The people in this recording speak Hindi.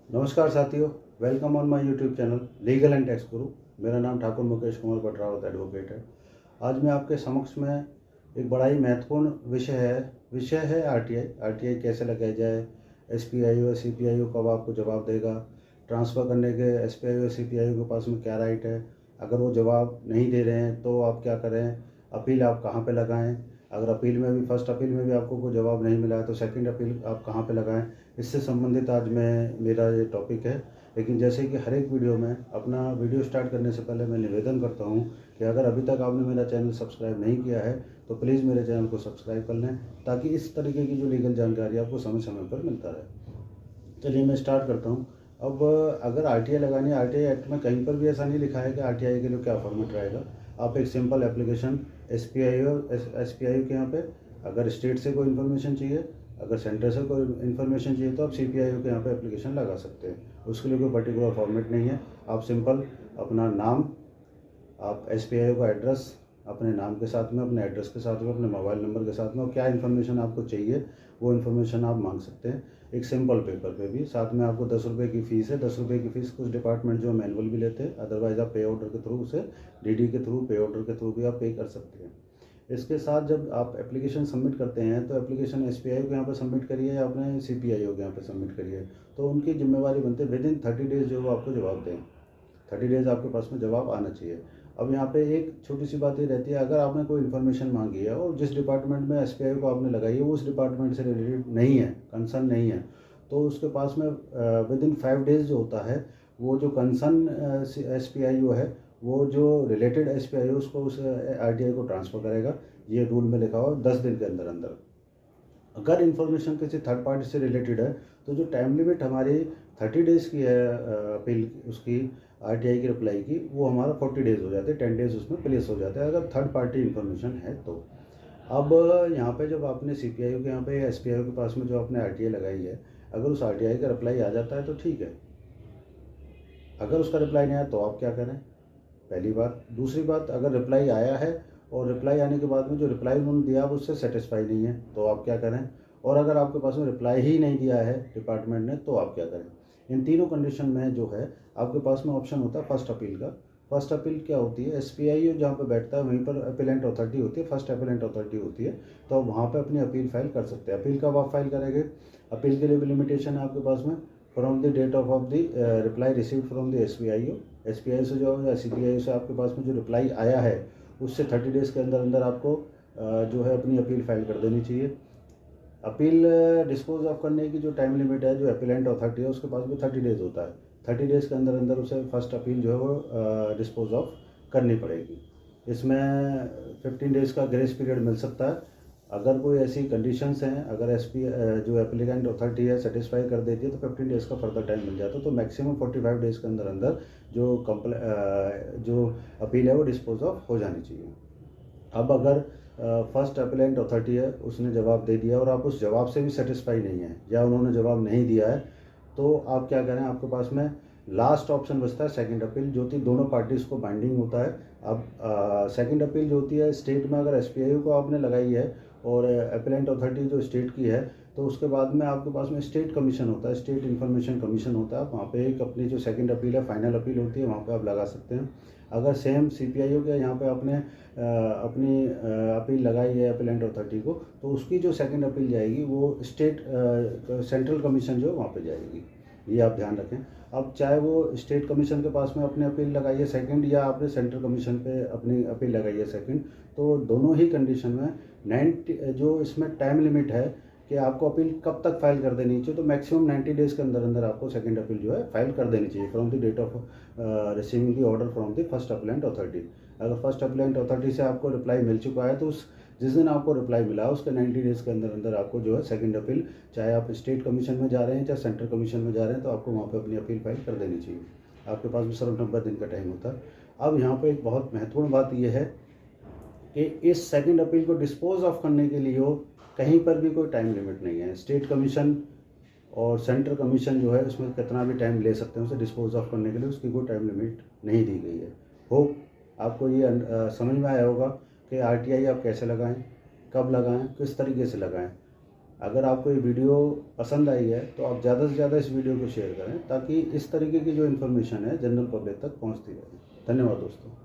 नमस्कार साथियों, welcome on my YouTube channel legal and tax गुरु। मेरा नाम ठाकुर मुकेश कुमार भट्टरावत एडवोकेट है। आज मैं आपके समक्ष में एक बड़ा ही महत्वपूर्ण विषय है आरटीआई कैसे लगाई जाए, एसपीआईओ सीपीआईओ कब आपको जवाब देगा, ट्रांसफ़र करने के एसपीआईओ सीपीआईओ के पास में क्या राइट है, अगर वो जवाब नहीं दे रहे हैं तो आप क्या करें, अपील आप कहाँ पे लगाएं, अगर अपील में भी फर्स्ट अपील में भी आपको कोई जवाब नहीं मिला है तो सेकंड अपील आप कहाँ पे लगाएं। इससे संबंधित आज मेरा ये टॉपिक है। लेकिन जैसे कि हर एक वीडियो में अपना वीडियो स्टार्ट करने से पहले मैं निवेदन करता हूँ कि अगर अभी तक आपने मेरा चैनल सब्सक्राइब नहीं किया है तो प्लीज़ मेरे चैनल को सब्सक्राइब कर लें, ताकि इस तरीके की जो लीगल जानकारी आपको समय समय पर मिलता रहे। चलिए मैं स्टार्ट करता हूँ। अब अगर आरटीआई लगानी है, आरटीआई एक्ट में कहीं पर भी ऐसा नहीं लिखा है कि आरटीआई के लिए क्या फॉर्मेट रहेगा। आप एक सिंपल एप्लीकेशन एसपीआईओ के यहाँ पे अगर स्टेट से कोई इन्फॉर्मेशन चाहिए, अगर सेंटर से कोई इन्फॉर्मेशन चाहिए तो आप सीपीआईओ के यहाँ पे एप्लीकेशन लगा सकते हैं। उसके लिए कोई पर्टिकुलर फॉर्मेट नहीं है। आप सिंपल अपना नाम, आप एसपीआईओ का एड्रेस अपने नाम के साथ में, अपने एड्रेस के साथ में, अपने मोबाइल नंबर के साथ में, और क्या इन्फॉर्मेशन आपको चाहिए वो इन्फॉर्मेशन आप मांग सकते हैं एक सिंपल पेपर पे भी। साथ में आपको 10 रुपये की फ़ीस है। 10 रुपये की फ़ीस कुछ डिपार्टमेंट जो मैनुअल भी लेते हैं, अदरवाइज़ आप पे ऑर्डर के थ्रू उसे डीडी के थ्रू, पे ऑर्डर के थ्रू भी आप पे कर सकते हैं। इसके साथ जब आप एप्लीकेशन सबमिट करते हैं तो एप्लीकेशन एसपीआईओ के यहाँ पर सबमिट करिए या अपने सीपीआईओ के यहाँ पर सबमिट करिए, तो उनकी जिम्मेवारी बनती है विदिन 30 डेज़ जो वो आपको जवाब दें। 30 डेज़ आपके पास में जवाब आना चाहिए। अब यहाँ पे एक छोटी सी बात ये रहती है, अगर आपने कोई इन्फॉर्मेशन मांगी है और जिस डिपार्टमेंट में एसपीआईओ को आपने लगाई है वो उस डिपार्टमेंट से रिलेटेड नहीं है, कंसर्न नहीं है, तो उसके पास में विदिन 5 डेज़ जो होता है, वो जो कंसर्न एसपीआईओ है, वो जो रिलेटेड एसपीआईओ उसको उस आरटीआई को ट्रांसफ़र करेगा। ये रूल में लिखा हुआ है 10 दिन के अंदर अंदर। अगर इन्फॉर्मेशन किसी थर्ड पार्टी से रिलेटेड है तो जो टाइम लिमिट हमारी 30 डेज़ की है अपील उसकी, आरटीआई की रिप्लाई की, वो हमारा 40 डेज़ हो जाते हैं। 10 डेज़ उसमें प्लेस हो जाता है अगर थर्ड पार्टी इन्फॉर्मेशन है तो। अब यहाँ पे जब आपने सीपीआईओ के यहाँ पे या एसपीआईओ के पास में जो आपने आरटीआई लगाई है, अगर उस आरटीआई का रिप्लाई आ जाता है तो ठीक है। अगर उसका रिप्लाई नहीं आया तो आप क्या करें, पहली बात। दूसरी बात, अगर रिप्लाई आया है और रिप्लाई आने के बाद में जो रिप्लाई उन्होंने दिया आप उससे सेटिस्फाई नहीं है तो आप क्या करें, और अगर आपके पास में रिप्लाई ही नहीं दिया है डिपार्टमेंट ने तो आप क्या करें। इन तीनों कंडीशन में जो है आपके पास में ऑप्शन होता है फर्स्ट अपील का। फर्स्ट अपील क्या होती है, एसपीआईओ जहाँ पर बैठता है वहीं पर अपीलेंट अथॉरिटी होती है, फर्स्ट अपीलेंट अथॉरिटी होती है, तो आप वहाँ पर अपनी अपील फाइल कर सकते हैं। अपील कब आप फाइल करेंगे, अपील के लिए भी लिमिटेशन है आपके पास में, from the date of the reply receive from the SPIO. SPI से जो या सीपीआई से आपके पास में जो रिप्लाई आया है उससे 30 डेज़ के अंदर अंदर आपको जो है अपनी अपील फाइल कर देनी चाहिए। अपील डिस्पोज ऑफ करने की जो टाइम लिमिट है, जो अपीलेंट अथॉरिटी है उसके पास भी 30 डेज़ होता है। 30 डेज़ के अंदर अंदर उसे फर्स्ट अपील जो है वो डिस्पोज ऑफ करनी पड़ेगी। इसमें 15 डेज़ का ग्रेस पीरियड मिल सकता है। अगर कोई ऐसी कंडीशंस हैं, अगर एसपी जो एप्लीकेंट अथॉरिटी है सेटिस्फाई कर देती है तो 15 डेज़ का फर्दर टाइम मिल जाता है, तो मैक्सिमम 45 डेज़ के अंदर अंदर जो अपील है वो डिस्पोज ऑफ हो जानी चाहिए। अब अगर फर्स्ट अपीलेंट अथॉरिटी है उसने जवाब दे दिया और आप उस जवाब से भी सेटिस्फाई नहीं है या उन्होंने जवाब नहीं दिया है, तो आप क्या करें, आपके पास में लास्ट ऑप्शन बचता है सेकंड अपील, जो कि दोनों पार्टीज़ को बाइंडिंग होता है। अब सेकंड अपील जो होती है स्टेट में, अगर एसपीआईओ को आपने लगाई है और अपीलेंट अथॉरिटी जो स्टेट की है, तो उसके बाद में आपके पास में स्टेट कमीशन होता है, स्टेट इन्फॉर्मेशन कमीशन होता है। आप वहाँ पे एक अपनी जो सेकंड अपील है, फाइनल अपील होती है, वहाँ पे आप लगा सकते हैं। अगर सेम सीपीआईओ के यहाँ पे आपने अपनी अपील लगाई है अपीलेंट अथॉरिटी को, तो उसकी जो सेकंड अपील जाएगी वो स्टेट सेंट्रल कमीशन जो वहाँ पे जाएगी, ये आप ध्यान रखें। अब चाहे वो स्टेट कमीशन के पास में अपनी अपील लगाइए सेकंड, या आपने सेंट्रल कमीशन पे अपनी अपील लगाइए सेकंड, तो दोनों ही कंडीशन में 90 जो इसमें टाइम लिमिट है कि आपको अपील कब तक फाइल कर देनी चाहिए, तो मैक्सिमम 90 डेज़ के अंदर अंदर आपको सेकंड अपील जो है फाइल कर देनी चाहिए from the date of receiving the order from the first appellate authority. अगर फर्स्ट अपीलेंट अथॉरिटी से आपको रिप्लाई मिल चुका है तो उस जिस दिन आपको रिप्लाई मिला उसके 90 डेज़ के अंदर अंदर आपको जो है सेकंड अपील, चाहे आप स्टेट कमीशन में जा रहे हैं चाहे सेंट्रल कमीशन में जा रहे हैं, तो आपको वहाँ पे अपनी अपील फाइल कर देनी चाहिए। आपके पास भी सिर्फ 90 दिन का टाइम होता है। अब यहाँ पे एक बहुत महत्वपूर्ण बात यह है कि इस सेकंड अपील को डिस्पोज ऑफ करने के लिए कहीं पर भी कोई टाइम लिमिट नहीं है। स्टेट कमीशन और सेंट्रल कमीशन जो है उसमें कितना भी टाइम ले सकते हैं उसे डिस्पोज ऑफ करने के लिए, उसकी कोई टाइम लिमिट नहीं दी गई है। होप आपको ये समझ में आया होगा कि आरटीआई आप कैसे लगाएं, कब लगाएं, किस तरीके से लगाएं। अगर आपको ये वीडियो पसंद आई है तो आप ज़्यादा से ज़्यादा इस वीडियो को शेयर करें ताकि इस तरीके की जो इन्फॉर्मेशन है जनरल पब्लिक तक पहुंचती रहे। धन्यवाद दोस्तों।